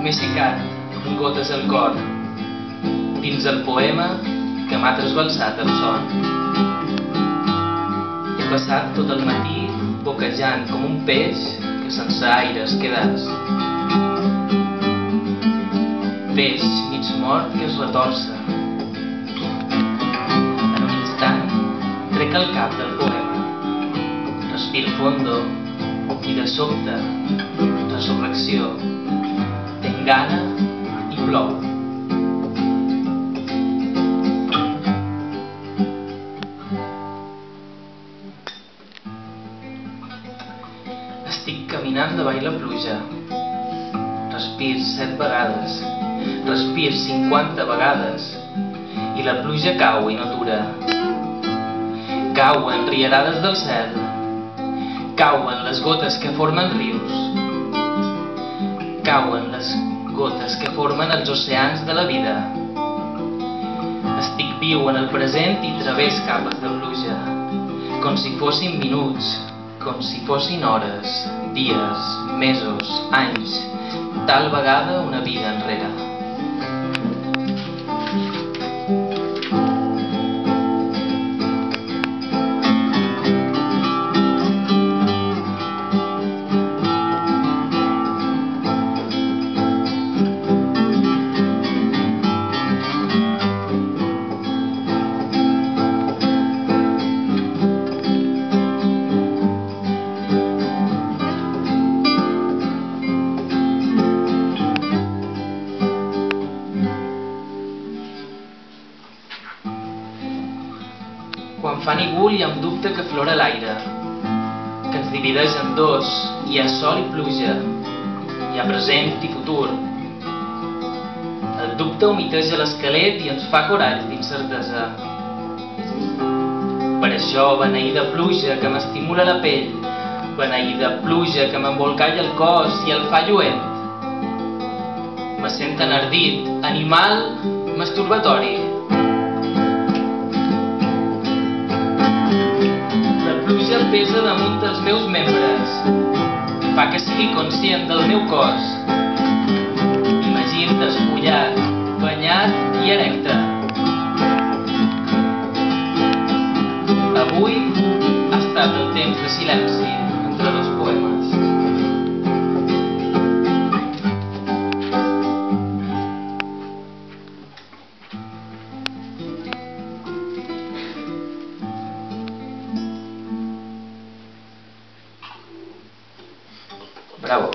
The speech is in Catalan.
m'he secat amb gotes al cor dins el poema que m'ha trasbalsat el son. He passat tot el matí boquejant com un peix que sense aire es quedàs. Peix mig mort que es retorça. En un instant trec el cap del poema, respir fondo i de sobte, resurrecció, tenc gana i plou. Estic caminant davall la pluja, respir 7 vegades, respir 50 vegades i la pluja cau i no atura. Cauen riallades del cel, cauen les gotes que formen rius, cauen les gotes que formen els oceans de la vida. Estic viu en el present i través capes de pluja, com si fossin minuts, com si fossin hores, dies, mesos, anys, tal vegada una vida enrere. Quan fa ningú hi ha un dubte que aflora l'aire, que ens divideix en dos, hi ha sol i pluja, hi ha present i futur. El dubte humiteja l'esquelet i ens fa coralls d'incertesa. Per això, beneïda pluja que m'estimula la pell, beneïda pluja que m'embolcalla el cos i el fa lluent. Me sent enardit, animal, masturbatori. La pluja pesa damunt dels meus membres, fa que sigui conscient del meu cos. M'imagino despullat, banyat i erecte. Avui ha estat el temps de silenci entre dos poemes. Bravo.